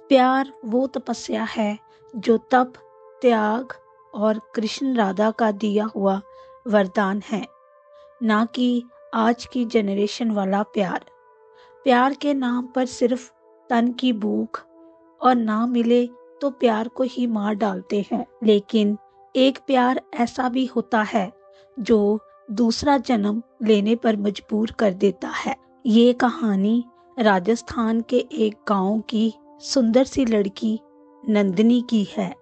प्यार वो तपस्या है जो तप, त्याग और कृष्ण राधा का दिया हुआ वरदान है, ना कि आज की जनरेशन वाला प्यार। प्यार के नाम पर सिर्फ तन की भूख और ना मिले तो प्यार को ही मार डालते हैं। लेकिन एक प्यार ऐसा भी होता है जो दूसरा जन्म लेने पर मजबूर कर देता है। ये कहानी राजस्थान के एक गांव की सुंदर सी लड़की नंदिनी की है,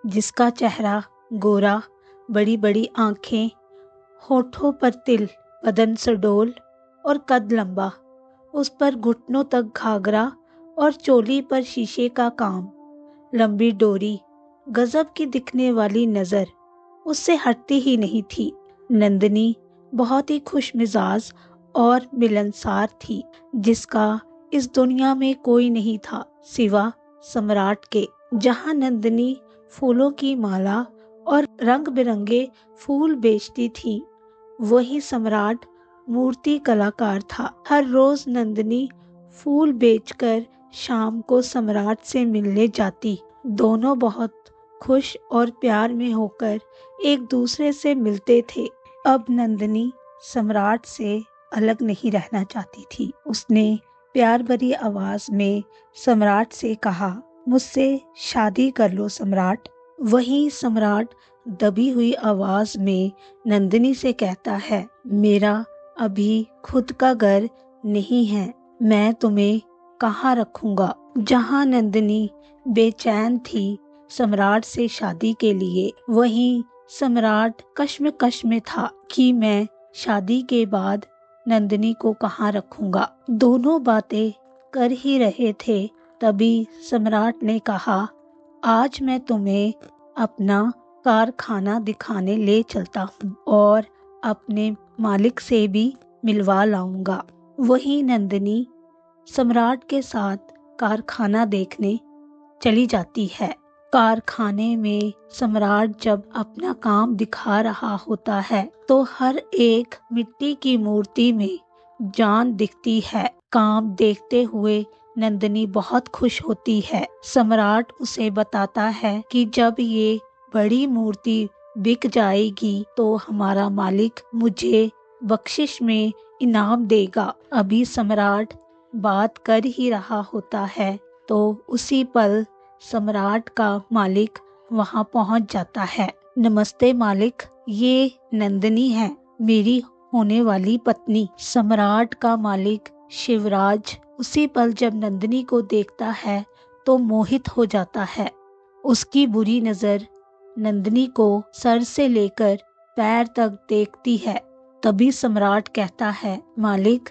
जिसका चेहरा गोरा, बड़ी बड़ी आंखें, होठों पर तिल, बदन सुडौल और कद लंबा। उस पर घुटनों तक घाघरा और चोली पर शीशे का काम, लंबी डोरी, गजब की दिखने वाली नजर उससे हटती ही नहीं थी। नंदिनी बहुत ही खुश मिजाज और मिलनसार थी, जिसका इस दुनिया में कोई नहीं था सिवा सम्राट के। जहां नंदिनी फूलों की माला और रंग बिरंगे फूल बेचती थी, वही सम्राट मूर्ति कलाकार था। हर रोज नंदिनी फूल बेचकर शाम को सम्राट से मिलने जाती। दोनों बहुत खुश और प्यार में होकर एक दूसरे से मिलते थे। अब नंदिनी सम्राट से अलग नहीं रहना चाहती थी। उसने प्यार भरी आवाज में सम्राट से कहा, मुझसे शादी कर लो सम्राट। वही सम्राट दबी हुई आवाज में नंदिनी से कहता है, मेरा अभी खुद का घर नहीं है, मैं तुम्हें कहाँ रखूंगा। जहाँ नंदिनी बेचैन थी सम्राट से शादी के लिए, वहीं सम्राट कश्मकश में था कि मैं शादी के बाद नंदिनी को कहाँ रखूंगा। दोनों बातें कर ही रहे थे, तभी सम्राट ने कहा, आज मैं तुम्हें अपना कारखाना दिखाने ले चलता हूँ और अपने मालिक से भी मिलवा लाऊंगा। वही नंदिनी सम्राट के साथ कारखाना देखने चली जाती है। कारखाने में सम्राट जब अपना काम दिखा रहा होता है तो हर एक मिट्टी की मूर्ति में जान दिखती है। काम देखते हुए नंदिनी बहुत खुश होती है। सम्राट उसे बताता है कि जब ये बड़ी मूर्ति बिक जाएगी तो हमारा मालिक मुझे बख्शिश में इनाम देगा। अभी सम्राट बात कर ही रहा होता है तो उसी पल सम्राट का मालिक वहां पहुंच जाता है। नमस्ते मालिक, ये नंदिनी है, मेरी होने वाली पत्नी। सम्राट का मालिक शिवराज उसी पल जब नंदिनी को देखता है तो मोहित हो जाता है। उसकी बुरी नजर नंदिनी को सर से लेकर पैर तक देखती है। तभी सम्राट कहता है, मालिक,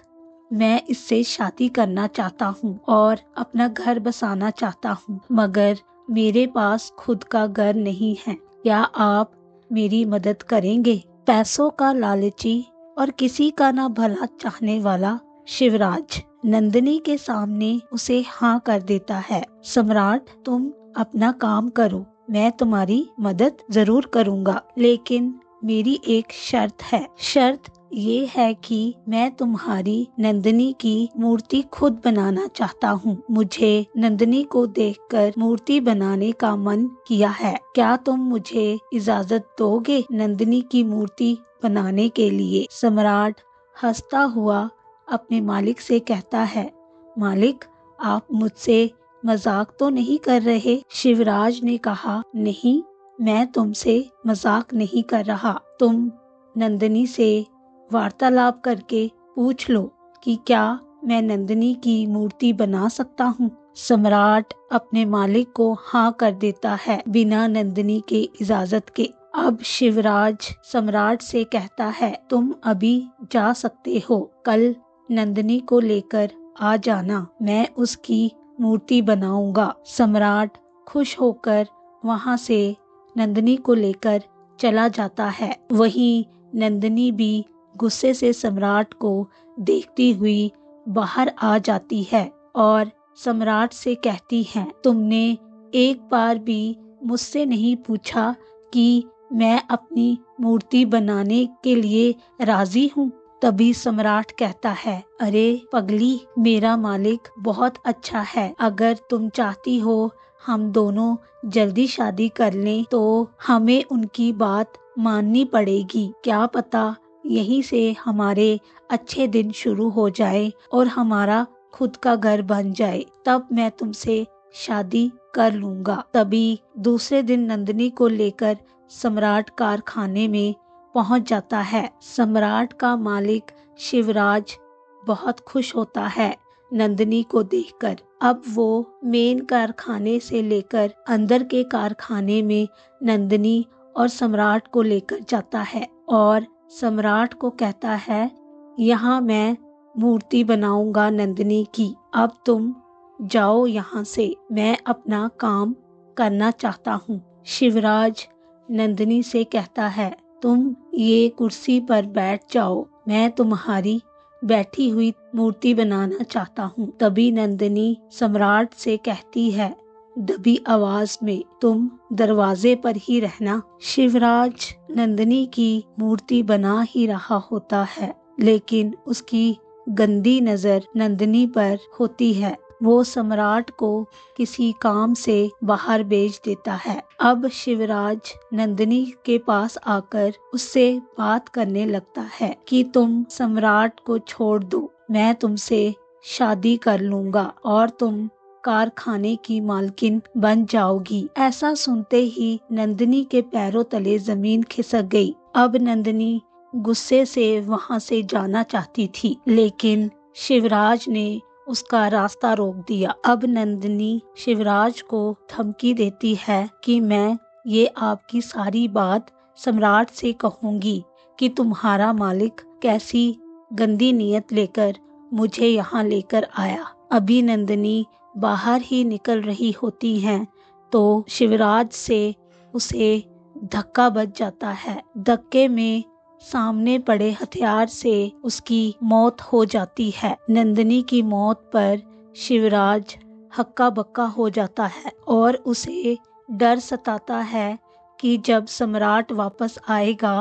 मैं इससे शादी करना चाहता हूँ और अपना घर बसाना चाहता हूँ, मगर मेरे पास खुद का घर नहीं है। क्या आप मेरी मदद करेंगे? पैसों का लालची और किसी का ना भला चाहने वाला शिवराज नंदिनी के सामने उसे हाँ कर देता है। सम्राट, तुम अपना काम करो, मैं तुम्हारी मदद जरूर करूँगा, लेकिन मेरी एक शर्त है। शर्त ये है कि मैं तुम्हारी नंदिनी की मूर्ति खुद बनाना चाहता हूँ। मुझे नंदिनी को देखकर मूर्ति बनाने का मन किया है। क्या तुम मुझे इजाजत दोगे नंदिनी की मूर्ति बनाने के लिए? सम्राट हंसता हुआ अपने मालिक से कहता है, मालिक, आप मुझसे मजाक तो नहीं कर रहे? शिवराज ने कहा, नहीं, मैं तुमसे मजाक नहीं कर रहा। तुम नंदिनी से वार्तालाप करके पूछ लो कि क्या मैं नंदिनी की मूर्ति बना सकता हूँ। सम्राट अपने मालिक को हाँ कर देता है बिना नंदिनी के इजाजत के। अब शिवराज सम्राट से कहता है, तुम अभी जा सकते हो, कल नंदिनी को लेकर आ जाना, मैं उसकी मूर्ति बनाऊंगा। सम्राट खुश होकर वहां से नंदिनी को लेकर चला जाता है। वहीं नंदिनी भी गुस्से से सम्राट को देखती हुई बाहर आ जाती है और सम्राट से कहती है, तुमने एक बार भी मुझसे नहीं पूछा कि मैं अपनी मूर्ति बनाने के लिए राजी हूँ। तभी सम्राट कहता है, अरे पगली, मेरा मालिक बहुत अच्छा है। अगर तुम चाहती हो हम दोनों जल्दी शादी कर लें तो हमें उनकी बात माननी पड़ेगी। क्या पता यहीं से हमारे अच्छे दिन शुरू हो जाए और हमारा खुद का घर बन जाए, तब मैं तुमसे शादी कर लूंगा। तभी दूसरे दिन नंदिनी को लेकर सम्राट कारखाने में पहुंच जाता है। सम्राट का मालिक शिवराज बहुत खुश होता है नंदिनी को देखकर। अब वो मेन कारखाने से लेकर अंदर के कारखाने में नंदिनी और सम्राट को लेकर जाता है और सम्राट को कहता है, यहाँ मैं मूर्ति बनाऊंगा नंदिनी की, अब तुम जाओ यहाँ से, मैं अपना काम करना चाहता हूँ। शिवराज नंदिनी से कहता है, तुम ये कुर्सी पर बैठ जाओ, मैं तुम्हारी बैठी हुई मूर्ति बनाना चाहता हूँ। तभी नंदिनी सम्राट से कहती है दबी आवाज में, तुम दरवाजे पर ही रहना। शिवराज नंदिनी की मूर्ति बना ही रहा होता है, लेकिन उसकी गंदी नजर नंदिनी पर होती है। वो सम्राट को किसी काम से बाहर भेज देता है। अब शिवराज नंदिनी के पास आकर उससे बात करने लगता है कि तुम सम्राट को छोड़ दो, मैं तुमसे शादी कर लूंगा और तुम कारखाने की मालकिन बन जाओगी। ऐसा सुनते ही नंदिनी के पैरों तले जमीन खिसक गई। अब नंदिनी गुस्से से वहां से जाना चाहती थी, लेकिन शिवराज ने उसका रास्ता रोक दिया। अब नंदिनी शिवराज को धमकी देती है कि मैं ये आपकी सारी बात सम्राट से कहूंगी कि तुम्हारा मालिक कैसी गंदी नीयत लेकर मुझे यहाँ लेकर आया। अभी नंदिनी बाहर ही निकल रही होती हैं तो शिवराज से उसे धक्का बज जाता है। धक्के में सामने पड़े हथियार से उसकी मौत हो जाती है। नंदिनी की मौत पर शिवराज हक्का बक्का हो जाता है और उसे डर सताता है कि जब सम्राट वापस आएगा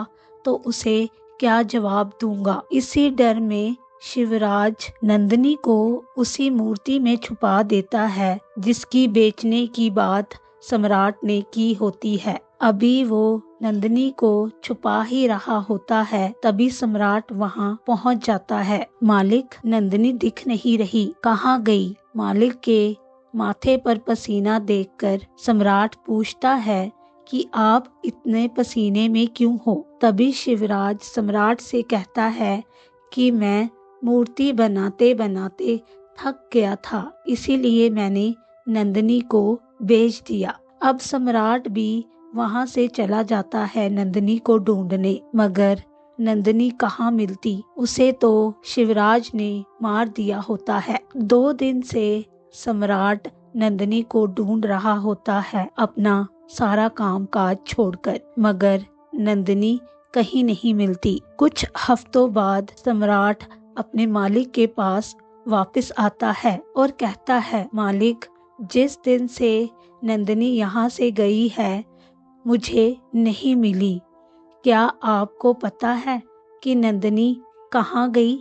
तो उसे क्या जवाब दूंगा। इसी डर में शिवराज नंदिनी को उसी मूर्ति में छुपा देता है जिसकी बेचने की बात सम्राट ने की होती है। अभी वो नंदिनी को छुपा ही रहा होता है, तभी सम्राट वहां पहुंच जाता है। मालिक, नंदिनी दिख नहीं रही, कहाँ गई? मालिक के माथे पर पसीना देखकर सम्राट पूछता है कि आप इतने पसीने में क्यों हो? तभी शिवराज सम्राट से कहता है कि मैं मूर्ति बनाते बनाते थक गया था, इसीलिए मैंने नंदिनी को बेच दिया। अब सम्राट भी वहां से चला जाता है नंदिनी को ढूंढने, मगर नंदिनी कहाँ मिलती, उसे तो शिवराज ने मार दिया होता है। 2 दिन से सम्राट नंदिनी को ढूंढ रहा होता है अपना सारा काम काज छोड़कर, मगर नंदिनी कहीं नहीं मिलती। कुछ हफ्तों बाद सम्राट अपने मालिक के पास वापस आता है और कहता है, मालिक, जिस दिन से नंदिनी यहाँ से गई है मुझे नहीं मिली। क्या आपको पता है कि नंदिनी कहाँ गई?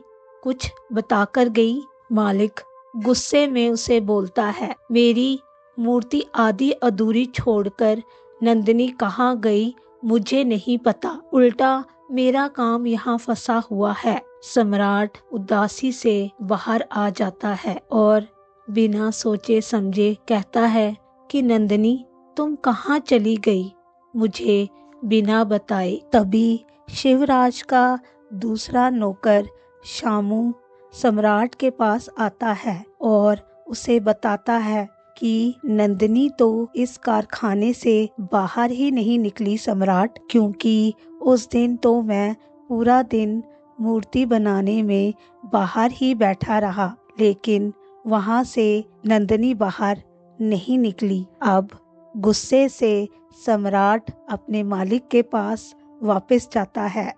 कुछ बताकर गई। मालिक गुस्से में उसे बोलता है, मेरी मूर्ति आधी अधूरी छोड़कर नंदिनी कहाँ गई मुझे नहीं पता, उल्टा मेरा काम यहाँ फंसा हुआ है। सम्राट उदासी से बाहर आ जाता है और बिना सोचे समझे कहता है कि नंदिनी, तुम कहाँ चली गई, मुझे बिना बताए। तभी शिवराज का दूसरा नौकर शामू सम्राट के पास आता है और उसे बताता है कि नंदिनी तो इस कारखाने से बाहर ही नहीं निकली सम्राट, क्योंकि उस दिन तो मैं पूरा दिन मूर्ति बनाने में बाहर ही बैठा रहा, लेकिन वहां से नंदिनी बाहर नहीं निकली। अब गुस्से से सम्राट अपने मालिक के पास वापस जाता है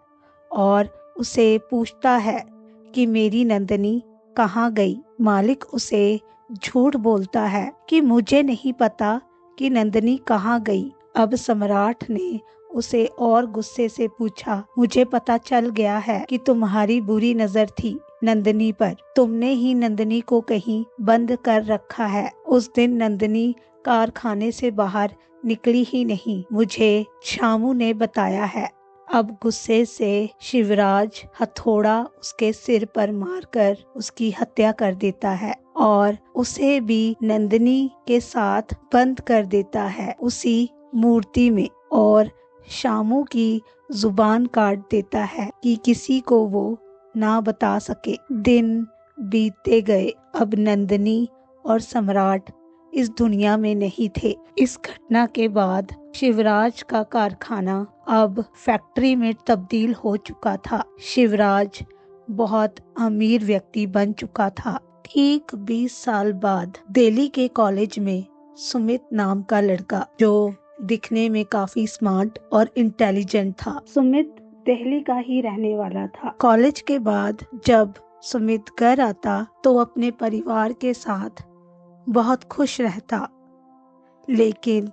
और उसे पूछता है कि मेरी नंदिनी कहाँ गई। मालिक उसे झूठ बोलता है कि मुझे नहीं पता कि नंदिनी कहाँ गई। अब सम्राट ने उसे और गुस्से से पूछा, मुझे पता चल गया है कि तुम्हारी बुरी नजर थी नंदिनी पर। तुमने ही नंदिनी को कहीं बंद कर रखा है। उस दिन नंदिनी कारखाने से बाहर निकली ही नहीं, मुझे शामू ने बताया है। अब गुस्से से शिवराज हथौड़ा उसके सिर पर मारकर उसकी हत्या कर देता है और उसे भी नंदिनी के साथ बंद कर देता है उसी मूर्ति में, और शामू की जुबान काट देता है कि किसी को वो ना बता सके। दिन बीतते गए। अब नंदिनी और सम्राट इस दुनिया में नहीं थे। इस घटना के बाद शिवराज का कारखाना अब फैक्ट्री में तब्दील हो चुका था। शिवराज बहुत अमीर व्यक्ति बन चुका था। ठीक 20 साल बाद दिल्ली के कॉलेज में सुमित नाम का लड़का, जो दिखने में काफी स्मार्ट और इंटेलिजेंट था, सुमित दिल्ली का ही रहने वाला था। कॉलेज के बाद जब सुमित घर आता तो अपने परिवार के साथ बहुत खुश रहता, लेकिन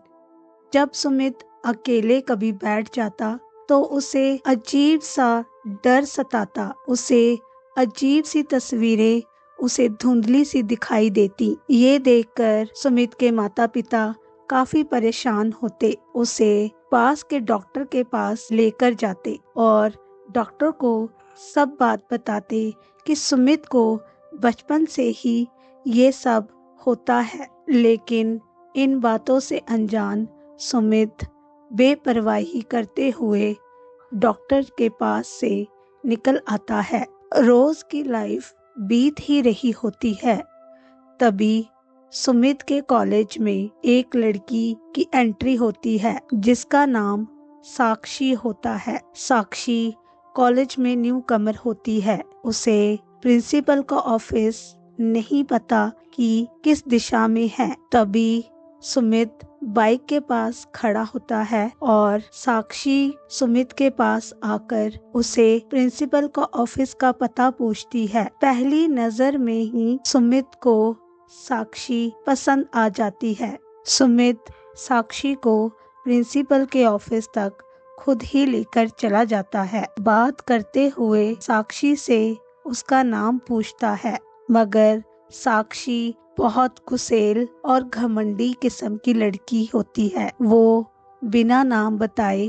जब सुमित अकेले कभी बैठ जाता तो उसे अजीब सा डर सताता। उसे अजीब सी तस्वीरें उसे धुंधली सी दिखाई देती। ये देखकर सुमित के माता पिता काफी परेशान होते। उसे पास के डॉक्टर के पास लेकर जाते और डॉक्टर को सब बात बताते कि सुमित को बचपन से ही ये सब होता है। लेकिन इन बातों से अनजान सुमित बेपरवाही करते हुए डॉक्टर के पास से निकल आता है। रोज की लाइफ बीत ही रही होती है। तभी सुमित के कॉलेज में एक लड़की की एंट्री होती है जिसका नाम साक्षी होता है। साक्षी कॉलेज में न्यू कमर होती है। उसे प्रिंसिपल का ऑफिस नहीं पता कि किस दिशा में है। तभी सुमित बाइक के पास खड़ा होता है और साक्षी सुमित के पास आकर उसे प्रिंसिपल का ऑफिस का पता पूछती है। पहली नजर में ही सुमित को साक्षी पसंद आ जाती है। सुमित साक्षी को प्रिंसिपल के ऑफिस तक खुद ही लेकर चला जाता है। बात करते हुए साक्षी से उसका नाम पूछता है, मगर साक्षी बहुत गुस्सैल और घमंडी किस्म की लड़की होती है। वो बिना नाम बताए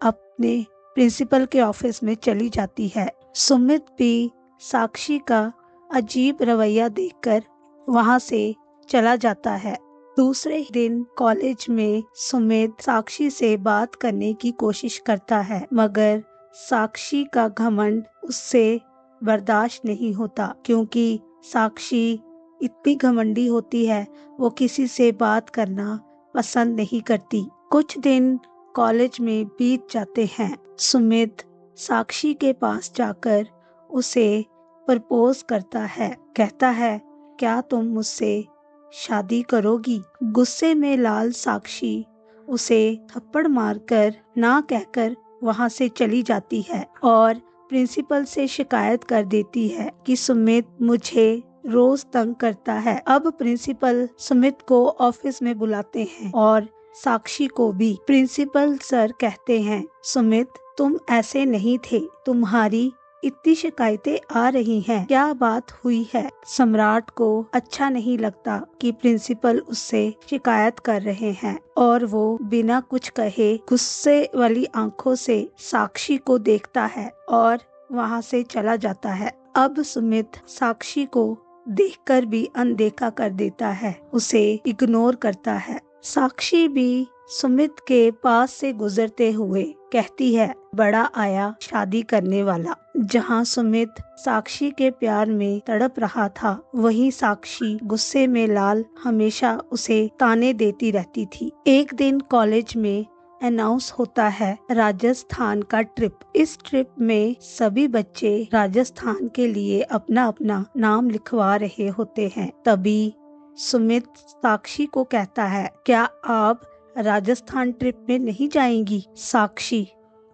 अपने प्रिंसिपल के ऑफिस में चली जाती है। सुमित भी साक्षी का अजीब रवैया देखकर वहां से चला जाता है। दूसरे दिन कॉलेज में सुमित साक्षी से बात करने की कोशिश करता है, मगर साक्षी का घमंड उससे बर्दाश्त नहीं होता, क्योंकि साक्षी इतनी घमंडी होती है, वो किसी से बात करना पसंद नहीं करती। कुछ दिन कॉलेज में बीत जाते हैं। सुमित साक्षी के पास जाकर उसे प्रपोज करता है। कहता है, क्या तुम मुझसे शादी करोगी? गुस्से में लाल साक्षी उसे थप्पड़ मारकर ना कहकर वहां से चली जाती है और प्रिंसिपल से शिकायत कर देती है कि सुमित मुझे रोज तंग करता है। अब प्रिंसिपल सुमित को ऑफिस में बुलाते हैं और साक्षी को भी। प्रिंसिपल सर कहते हैं, सुमित तुम ऐसे नहीं थे, तुम्हारी इतनी शिकायतें आ रही हैं, क्या बात हुई है? सम्राट को अच्छा नहीं लगता कि प्रिंसिपल उससे शिकायत कर रहे हैं और वो बिना कुछ कहे गुस्से वाली आंखों से साक्षी को देखता है और वहां से चला जाता है। अब सुमित साक्षी को देखकर भी अनदेखा कर देता है, उसे इग्नोर करता है। साक्षी भी सुमित के पास से गुजरते हुए कहती है, बड़ा आया शादी करने वाला। जहां सुमित साक्षी के प्यार में तड़प रहा था, वहीं साक्षी गुस्से में लाल हमेशा उसे ताने देती रहती थी। एक दिन कॉलेज में अनाउंस होता है राजस्थान का ट्रिप। इस ट्रिप में सभी बच्चे राजस्थान के लिए अपना अपना नाम लिखवा रहे होते हैं। तभी सुमित साक्षी को कहता है, क्या आप राजस्थान ट्रिप में नहीं जाएंगी? साक्षी,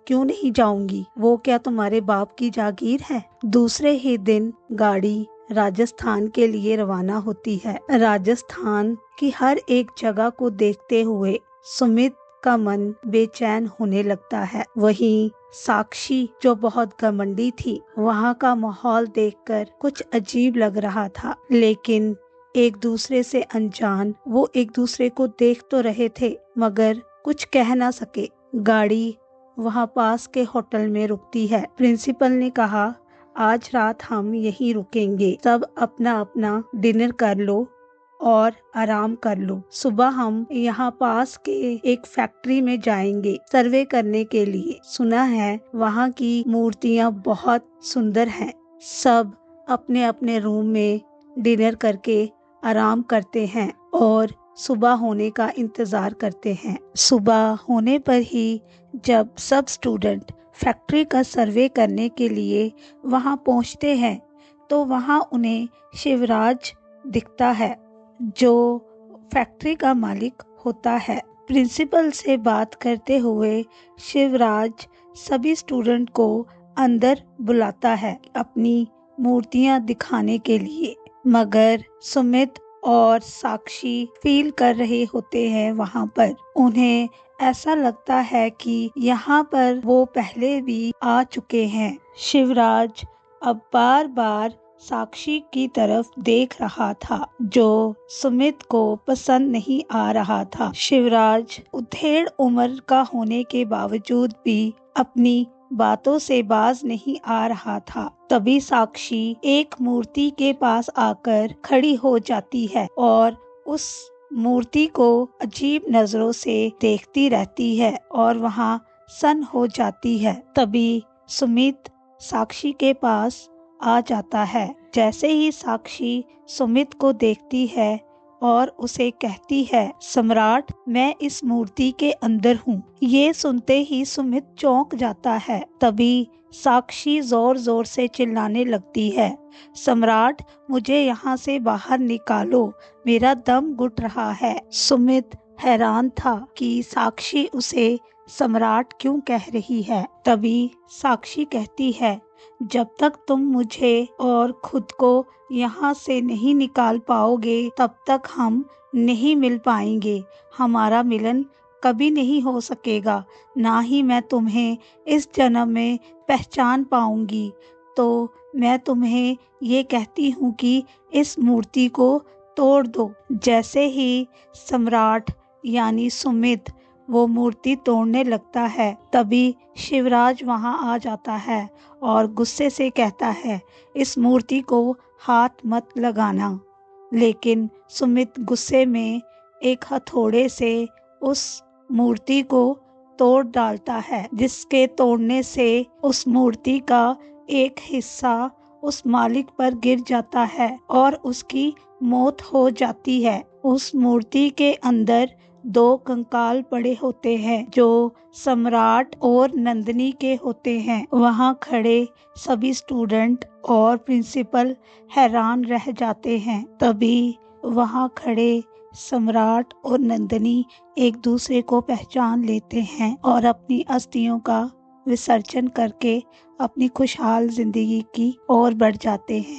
क्यों नहीं जाऊंगी? वो क्या तुम्हारे बाप की जागीर है? दूसरे ही दिन गाड़ी राजस्थान के लिए रवाना होती है। राजस्थान की हर एक जगह को देखते हुए सुमित का मन बेचैन होने लगता है। वहीं साक्षी जो बहुत घमंडी थी, वहाँ का माहौल देखकर कुछ अजीब लग रहा था, लेकिन एक दूसरे से अनजान वो एक दूसरे को देख तो रहे थे मगर कुछ कह ना सके। गाड़ी वहाँ पास के होटल में रुकती है। प्रिंसिपल ने कहा, आज रात हम यहीं रुकेंगे, सब अपना अपना डिनर कर लो और आराम कर लो। सुबह हम यहाँ पास के एक फैक्ट्री में जाएंगे सर्वे करने के लिए। सुना है वहाँ की मूर्तियाँ बहुत सुंदर हैं। सब अपने अपने रूम में डिनर करके आराम करते हैं और सुबह होने का इंतजार करते हैं। सुबह होने पर ही जब सब स्टूडेंट फैक्ट्री का सर्वे करने के लिए वहां पहुंचते हैं तो वहां उन्हें शिवराज दिखता है, जो फैक्ट्री का मालिक होता है। प्रिंसिपल से बात करते हुए शिवराज सभी स्टूडेंट को अंदर बुलाता है अपनी मूर्तियां दिखाने के लिए, मगर सुमित और साक्षी फील कर रहे होते हैं वहां पर। उन्हें ऐसा लगता है कि यहाँ पर वो पहले भी आ चुके हैं। शिवराज अब बार बार साक्षी की तरफ देख रहा था, जो सुमित को पसंद नहीं आ रहा था। शिवराज उधेड़ उम्र का होने के बावजूद भी अपनी बातों से बाज नहीं आ रहा था। तभी साक्षी एक मूर्ति के पास आकर खड़ी हो जाती है और उस मूर्ति को अजीब नजरों से देखती रहती है और वहां सन्न हो जाती है। तभी सुमित साक्षी के पास आ जाता है। जैसे ही साक्षी सुमित को देखती है और उसे कहती है, सम्राट, मैं इस मूर्ति के अंदर हूँ। ये सुनते ही सुमित चौंक जाता है। तभी साक्षी जोर जोर से चिल्लाने लगती है, सम्राट, मुझे यहाँ से बाहर निकालो, मेरा दम घुट रहा है। सुमित हैरान था कि साक्षी उसे सम्राट क्यों कह रही है। तभी साक्षी कहती है, जब तक तुम मुझे और खुद को यहाँ से नहीं निकाल पाओगे तब तक हम नहीं मिल पाएंगे। हमारा मिलन कभी नहीं हो सकेगा, ना ही मैं तुम्हें इस जन्म में पहचान पाऊंगी। तो मैं तुम्हें ये कहती हूँ कि इस मूर्ति को तोड़ दो। जैसे ही सम्राट यानी सुमित वो मूर्ति तोड़ने लगता है, तभी शिवराज वहां आ जाता है और गुस्से से कहता है, इस मूर्ति को हाथ मत लगाना। लेकिन सुमित गुस्से में एक हथौड़े से उस मूर्ति को तोड़ डालता है, जिसके तोड़ने से उस मूर्ति का एक हिस्सा उस मालिक पर गिर जाता है और उसकी मौत हो जाती है। उस मूर्ति के अंदर 2 कंकाल पड़े होते हैं जो सम्राट और नंदिनी के होते हैं। वहां खड़े सभी स्टूडेंट और प्रिंसिपल हैरान रह जाते हैं। तभी वहां खड़े सम्राट और नंदिनी एक दूसरे को पहचान लेते हैं और अपनी अस्थियों का विसर्जन करके अपनी खुशहाल जिंदगी की ओर बढ़ जाते हैं।